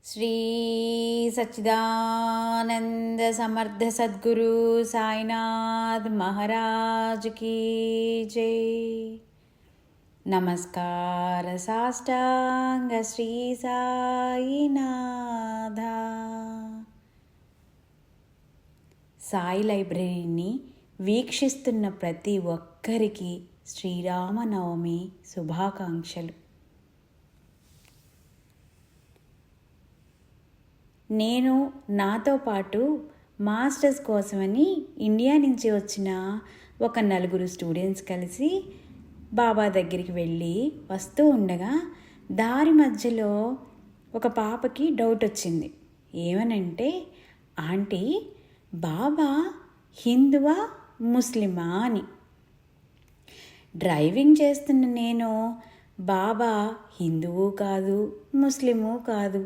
శ్రీ సచ్చిదానంద సమర్థ సద్గురు సాయినాథ్ మహారాజ్ కీ జై. నమస్కార సాష్టాంగ శ్రీ సాయినాథ. సాయి లైబ్రరీని వీక్షిస్తున్న ప్రతి ఒక్కరికి శ్రీరామనవమి శుభాకాంక్షలు. నేను నాతో పాటు మాస్టర్స్ కోసమని ఇండియా నుంచి వచ్చిన ఒక నలుగురు స్టూడెంట్స్ కలిసి బాబా దగ్గరికి వెళ్ళి వస్తూ ఉండగా దారి మధ్యలో ఒక పాపకి డౌట్ వచ్చింది. ఏమనంటే, ఆంటీ, బాబా హిందువా ముస్లిమా అని. డ్రైవింగ్ చేస్తున్న నేను, బాబా హిందువు కాదు ముస్లిము కాదు,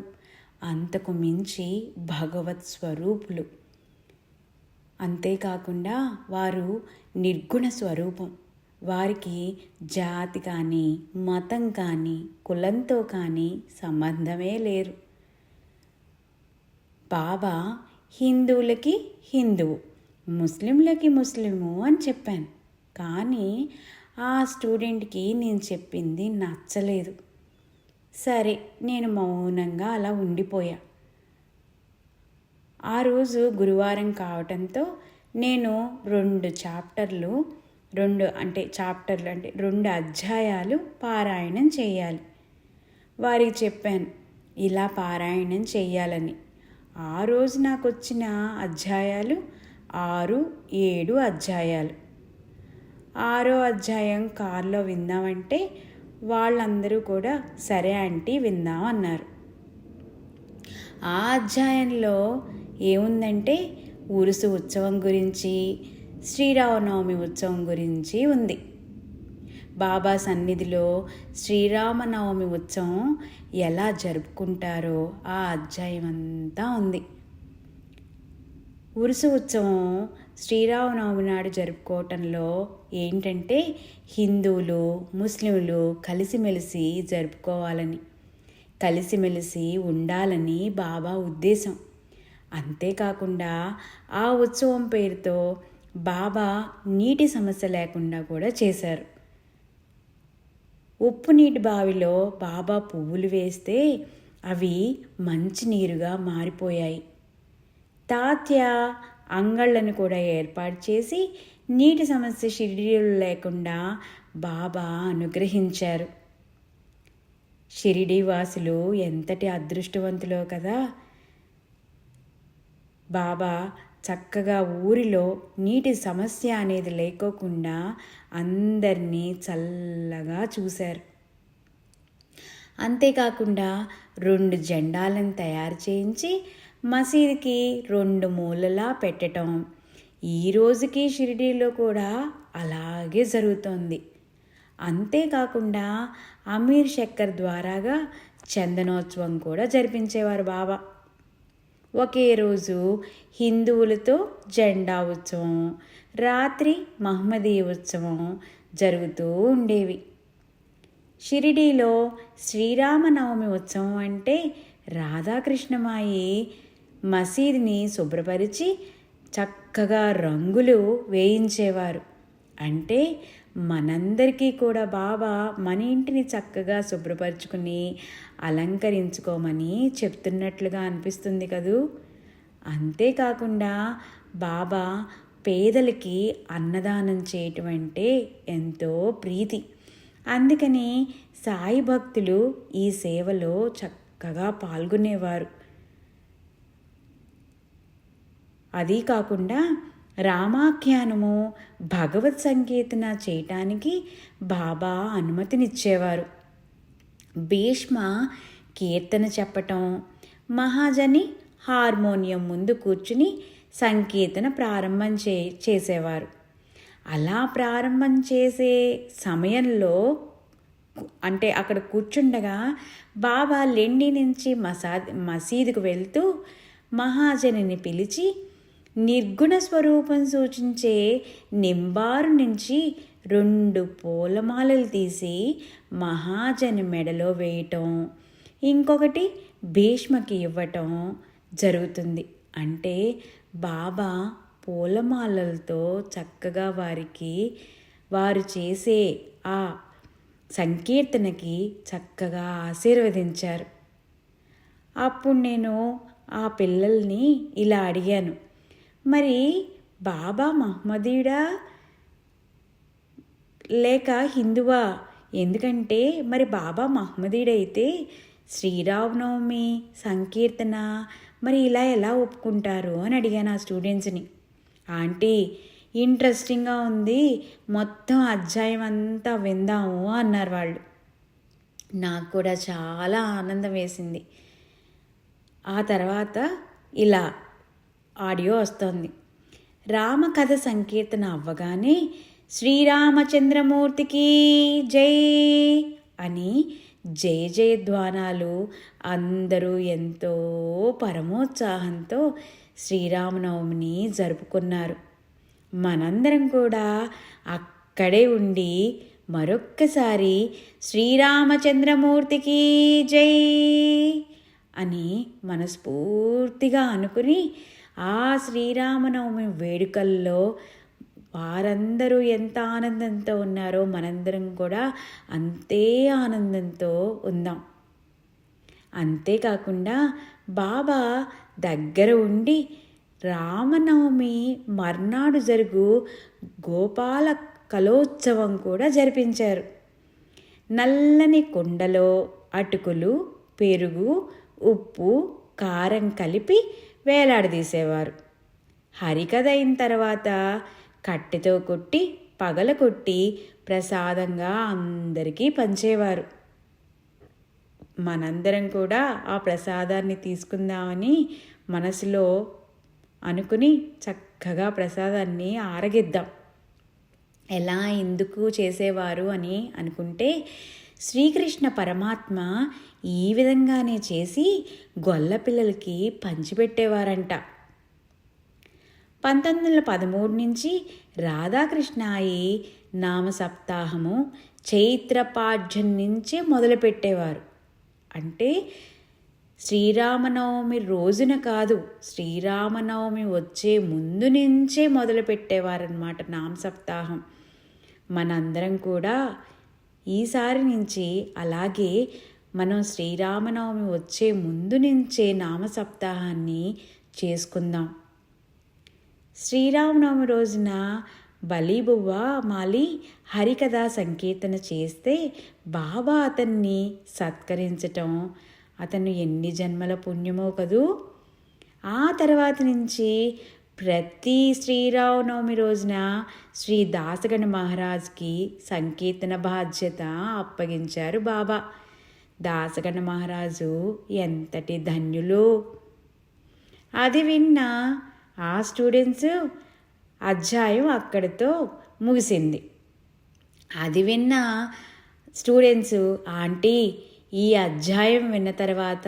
అంతకు మించి భగవత్ స్వరూపులు. అంతేకాకుండా వారు నిర్గుణ స్వరూపం. వారికి జాతి కానీ మతం కానీ కులంతో కానీ సంబంధమే లేరు. బాబా హిందువులకి హిందువు, ముస్లింలకి ముస్లిము అని చెప్పాను. కానీ ఆ స్టూడెంట్కి నేను చెప్పింది నచ్చలేదు. సరే, నేను మౌనంగా అలా ఉండిపోయా. ఆ రోజు గురువారం కావటంతో నేను రెండు అధ్యాయాలు పారాయణం చేయాలి. వారికి చెప్పాను ఇలా పారాయణం చేయాలని. ఆ రోజు నాకు వచ్చిన అధ్యాయాలు 6, 7 అధ్యాయాలు. 6వ అధ్యాయం కారులో విందామంటే వాళ్ళందరూ కూడా సరే ఆంటీ విందాం అన్నారు. ఆ అధ్యాయంలో ఏముందంటే ఉరుసు ఉత్సవం గురించి, శ్రీరామనవమి ఉత్సవం గురించి ఉంది. బాబా సన్నిధిలో శ్రీరామనవమి ఉత్సవం ఎలా జరుపుకుంటారో ఆ అధ్యాయం అంతా ఉంది. ఉరుసు ఉత్సవం శ్రీరామనవమి నాడు జరుపుకోవటంలో ఏంటంటే హిందువులు ముస్లింలు కలిసిమెలిసి జరుపుకోవాలని, కలిసిమెలిసి ఉండాలని బాబా ఉద్దేశం. అంతేకాకుండా ఆ ఉత్సవం పేరుతో బాబా నీటి సమస్య లేకుండా కూడా చేశారు. ఉప్పు నీటి బావిలో బాబా పువ్వులు వేస్తే అవి మంచినీరుగా మారిపోయాయి. తాత్య అంగళ్ళను కూడా ఏర్పాటు చేసి నీటి సమస్య షిరిడీలో లేకుండా బాబా అనుగ్రహించారు. షిరిడీ వాసులు ఎంతటి అదృష్టవంతులో కదా. బాబా చక్కగా ఊరిలో నీటి సమస్య అనేది లేకోకుండా అందరినీ చల్లగా చూశారు. అంతేకాకుండా 2 జెండాలను తయారు చేయించి మసీదుకి 2 మూలలా పెట్టడం ఈ రోజుకి షిరిడీలో కూడా అలాగే జరుగుతోంది. అంతేకాకుండా అమీర్ శక్కర్ ద్వారాగా చందనోత్సవం కూడా జరిపించేవారు బాబా. ఒకే రోజు హిందువులతో జెండా ఉత్సవం, రాత్రి మహమ్మదీయ ఉత్సవం జరుగుతూ ఉండేవి. షిరిడీలో శ్రీరామనవమి ఉత్సవం అంటే రాధాకృష్ణమాయి మసీదుని శుభ్రపరిచి చక్కగా రంగులు వేయించేవారు. అంటే మనందరికీ కూడా బాబా మన ఇంటిని చక్కగా శుభ్రపరచుకుని అలంకరించుకోమని చెప్తున్నట్లుగా అనిపిస్తుంది కదూ. అంతేకాకుండా బాబా పేదలకి అన్నదానం చేయటం అంటే ఎంతో ప్రీతి. అందుకని సాయి భక్తులు ఈ సేవలో చక్కగా పాల్గొనేవారు. అదీ కాకుండా రామాఖ్యానము భగవత్ సంకీర్తన చేయటానికి బాబా అనుమతినిచ్చేవారు. భీష్మ కీర్తన చెప్పటం, మహాజని హార్మోనియం ముందు కూర్చుని సంకీర్తన ప్రారంభం చేసేవారు. అలా ప్రారంభం చేసే సమయంలో అంటే అక్కడ కూర్చుండగా బాబా లెండి నుంచి మసీదుకు వెళ్తూ మహాజనిని పిలిచి నిర్గుణ స్వరూపం సూచించే నింబారు నుంచి 2 పూలమాలలు తీసి మహాజని మెడలో వేయటం, ఇంకొకటి భీష్మకి ఇవ్వటం జరుగుతుంది. అంటే బాబా పూలమాలలతో చక్కగా వారు చేసే ఆ సంకీర్తనకి చక్కగా ఆశీర్వదించారు. అప్పుడు నేను ఆ పిల్లల్ని ఇలా అడిగాను, మరి బాబా మహమ్మదీయుడా లేక హిందువా? ఎందుకంటే మరి బాబా మహమ్మదీయుడైతే శ్రీరామనవమి సంకీర్తన మరి ఇలా ఎలా ఒప్పుకుంటారు అని అడిగాను ఆ స్టూడెంట్స్ని. ఆంటీ, ఇంట్రెస్టింగ్గా ఉంది, మొత్తం అధ్యాయం అంతా విందాము అన్నారు వాళ్ళు. నాకు కూడా చాలా ఆనందం వేసింది. ఆ తర్వాత ఇలా ఆడియో వస్తుంది. రామకథ సంకీర్తన అవ్వగానే శ్రీరామచంద్రమూర్తికి జై అని జయ జయధ్వానాలు, అందరూ ఎంతో పరమోత్సాహంతో శ్రీరామనవమిని జరుపుకున్నారు. మనందరం కూడా అక్కడే ఉండి మరొక్కసారి శ్రీరామచంద్రమూర్తికి జై అని మనస్ఫూర్తిగా అనుకుని ఆ శ్రీరామనవమి వేడుకల్లో వారందరూ ఎంత ఆనందంతో ఉన్నారో మనందరం కూడా అంతే ఆనందంతో ఉందాం. అంతేకాకుండా బాబా దగ్గర ఉండి రామనవమి మర్నాడు జరుగు గోపాల కలోత్సవం కూడా జరిపించారు. నల్లని కుండలో అటుకులు, పెరుగు, ఉప్పు, కారం కలిపి వేలాడదీసేవారు. హరికథ అయిన తర్వాత కట్టెతో కొట్టి పగలకొట్టి ప్రసాదంగా అందరికీ పంచేవారు. మనందరం కూడా ఆ ప్రసాదాన్ని తీసుకుందామని మనసులో అనుకుని చక్కగా ప్రసాదాన్ని ఆరగిద్దాం. ఎలా ఎందుకు చేసేవారు అని అనుకుంటే, శ్రీకృష్ణ పరమాత్మ ఈ విధంగానే చేసి గొల్లపిల్లలకి పంచిపెట్టేవారంట. 1913 నుంచి రాధాకృష్ణాయి నామ సప్తాహము చైత్రపాఠ్యం నుంచే మొదలుపెట్టేవారు. అంటే శ్రీరామనవమి రోజున కాదు, శ్రీరామనవమి వచ్చే ముందు నుంచే మొదలుపెట్టేవారన్నమాట నామ సప్తాహం. మనందరం కూడా ఈసారి నుంచి అలాగే మనం శ్రీరామనవమి వచ్చే ముందు నుంచే నామ సప్తాహాన్ని చేసుకుందాం. శ్రీరామనవమి రోజున బలిబువ్వ మాలి హరికథా సంకీర్తన చేస్తే బాబా అతన్ని సత్కరించటం అతను ఎన్ని జన్మల పుణ్యమో కదూ. ఆ తర్వాత నుంచి ప్రతి శ్రీరామనవమి రోజున శ్రీ దాసగణ మహారాజ్కి సంకీర్తన బాధ్యత అప్పగించారు బాబా. దాసగణ మహారాజు ఎంతటి ధన్యులు. అది విన్న ఆ స్టూడెంట్స్ అధ్యాయం అక్కడితో ముగిసింది. అది విన్న స్టూడెంట్స్, ఆంటీ, ఈ అధ్యాయం విన్న తర్వాత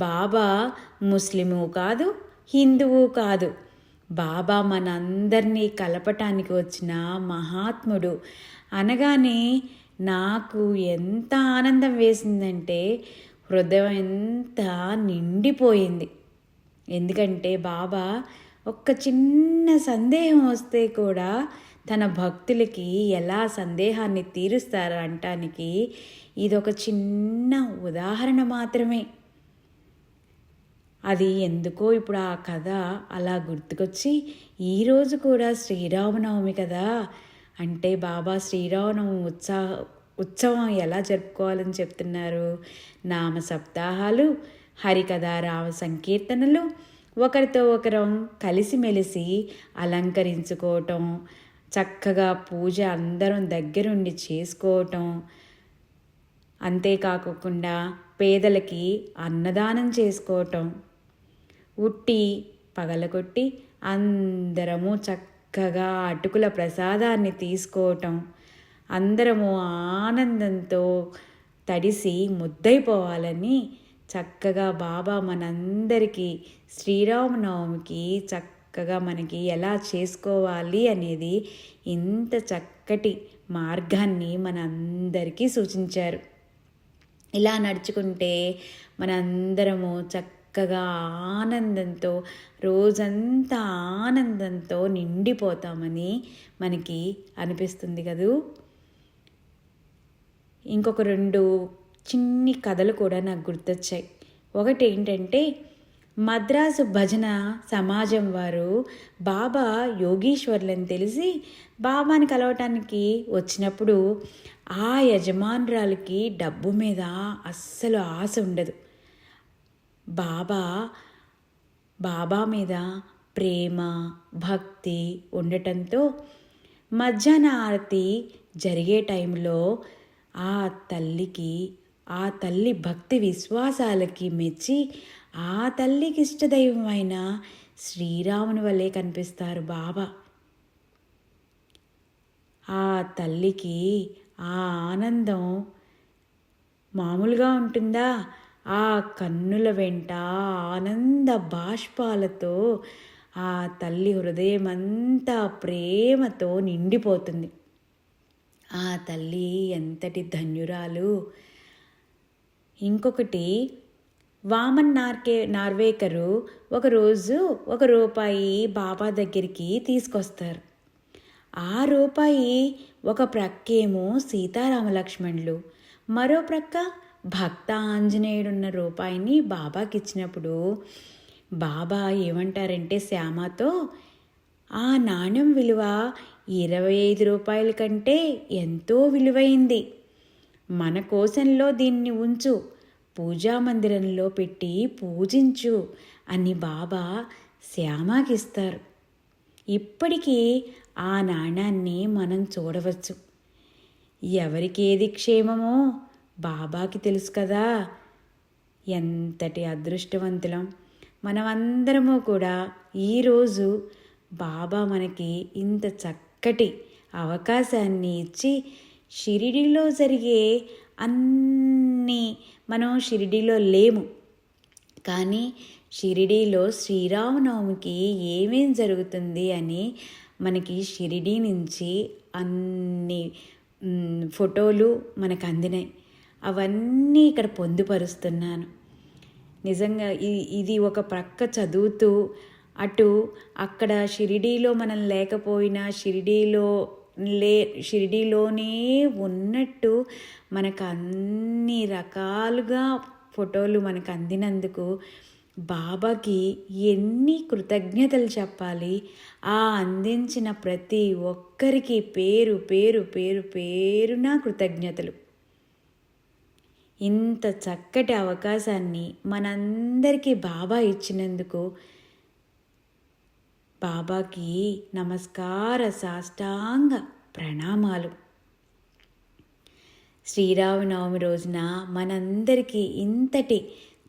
బాబా ముస్లిము కాదు, హిందువు కాదు, బాబా మనందరినీ కలపటానికి వచ్చిన మహాత్ముడు అనగానే నాకు ఎంత ఆనందం వేసిందంటే హృదయం ఎంత నిండిపోయింది. ఎందుకంటే బాబా ఒక్క చిన్న సందేహం వస్తే కూడా తన భక్తులకి ఎలా సందేహాన్ని తీరుస్తారంటానికి ఇదొక చిన్న ఉదాహరణ మాత్రమే. అది ఎందుకో ఇప్పుడు ఆ కథ అలా గుర్తుకొచ్చి ఈరోజు కూడా శ్రీరామనవమి కదా, అంటే బాబా శ్రీరామనవమి ఉత్సవం ఎలా జరుపుకోవాలని చెప్తున్నారు. నామ సప్తాహాలు, హరికథ, రామ సంకీర్తనలు, ఒకరితో ఒకరం కలిసిమెలిసి అలంకరించుకోవటం, చక్కగా పూజ అందరం దగ్గరుండి చేసుకోవటం, అంతేకాకుండా పేదలకి అన్నదానం చేసుకోవటం, ఉట్టి పగలగొట్టి అందరము చక్కగా అటుకుల ప్రసాదాన్ని తీసుకోవటం, అందరము ఆనందంతో తడిసి ముద్దైపోవాలని చక్కగా బాబా మనందరికీ శ్రీరామనవమికి చక్కగా మనకి ఎలా చేసుకోవాలి అనేది ఇంత చక్కటి మార్గాన్ని మనందరికీ సూచించారు. ఇలా నడుచుకుంటే మనందరము చక్కగా ఆనందంతో రోజంతా ఆనందంతో నిండిపోతామని మనకి అనిపిస్తుంది కదూ. ఇంకొక 2 చిన్ని కథలు కూడా నాకు గుర్తొచ్చాయి. ఒకటి ఏంటంటే, మద్రాసు భజన సమాజం వారు బాబా యోగీశ్వర్లని తెలిసి బాబాని కలవటానికి వచ్చినప్పుడు ఆ యజమానురాలికి డబ్బు మీద అస్సలు ఆశ ఉండదు. బాబా మీద ప్రేమ భక్తి ఉండటంతో మధ్యాహ్న ఆరతి జరిగే టైంలో ఆ తల్లి భక్తి విశ్వాసాలకి మెచ్చి ఆ తల్లికి ఇష్టదైవమైన శ్రీరాముని వల్లే కనిపిస్తారు బాబా. ఆ తల్లికి ఆ ఆనందం మామూలుగా ఉంటుందా? ఆ కన్నుల వెంట ఆనంద బాష్పాలతో ఆ తల్లి హృదయమంతా ప్రేమతో నిండిపోతుంది. ఆ తల్లి ఎంతటి ధన్యురాలు. ఇంకొకటి, వామన్ నార్వేకరు ఒకరోజు ₹1 బాబా దగ్గరికి తీసుకొస్తారు. ఆ రూపాయి ఒక ప్రక్కేమో సీతారామలక్ష్మణులు, మరో ప్రక్క భక్త ఆంజనేయుడున్న రూపాయిని బాబాకి ఇచ్చినప్పుడు బాబా ఏమంటారంటే శ్యామతో, ఆ నాణ్యం విలువ ₹25 కంటే ఎంతో విలువైంది. మన కోశంలో దీన్ని ఉంచు, పూజామందిరంలో పెట్టి పూజించు అని బాబా శ్యామకిస్తారు. ఇప్పటికీ ఆ నాణాన్ని మనం చూడవచ్చు. ఎవరికేది క్షేమమో బాబాకి తెలుసు కదా. ఎంతటి అదృష్టవంతులం మనమందరము కూడా. ఈరోజు బాబా మనకి ఇంత చక్కటి అవకాశాన్ని ఇచ్చి షిరిడీలో జరిగే మనం షిరిడీలో లేము, కానీ షిరిడీలో శ్రీరామనవమికి ఏమేం జరుగుతుంది అని మనకి షిరిడీ నుంచి అన్ని ఫోటోలు మనకు అందినాయి. అవన్నీ ఇక్కడ పొందుపరుస్తున్నాను. నిజంగా ఇది ఒక ప్రక్క చదువుతూ అక్కడ షిరిడీలో మనం లేకపోయినా షిరిడీలోనే ఉన్నట్టు మనకు అన్ని రకాలుగా ఫోటోలు మనకు అందినందుకు బాబాకి ఎన్ని కృతజ్ఞతలు చెప్పాలి. ఆ అందించిన ప్రతి ఒక్కరికి పేరు పేరు పేరు పేరున కృతజ్ఞతలు. ఇంత చక్కటి అవకాశాన్ని మనందరికీ బాబా ఇచ్చినందుకు బాబాకి నమస్కార సాష్టాంగ ప్రణామాలు. శ్రీరామనవమి రోజున మనందరికీ ఇంతటి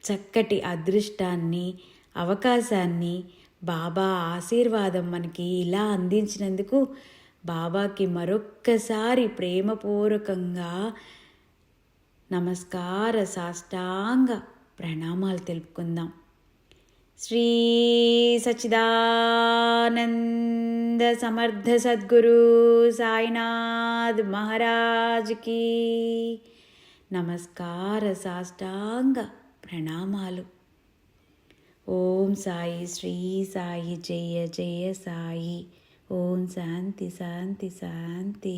చక్కటి అదృష్టాన్ని అవకాశాన్ని బాబా ఆశీర్వాదం మనకి ఇలా అందించినందుకు బాబాకి మరొక్కసారి ప్రేమపూర్వకంగా నమస్కార సాష్టాంగ ప్రణామాలు తెలుపుకుందాం. శ్రీ సచ్చిదానంద సమర్థ సద్గురు సాయినాథ్ మహారాజ్కి నమస్కార సాష్టాంగ ప్రణామాలు. ఓం సాయి శ్రీ సాయి జయ జయ సాయి. ఓం శాంతి శాంతి శాంతి.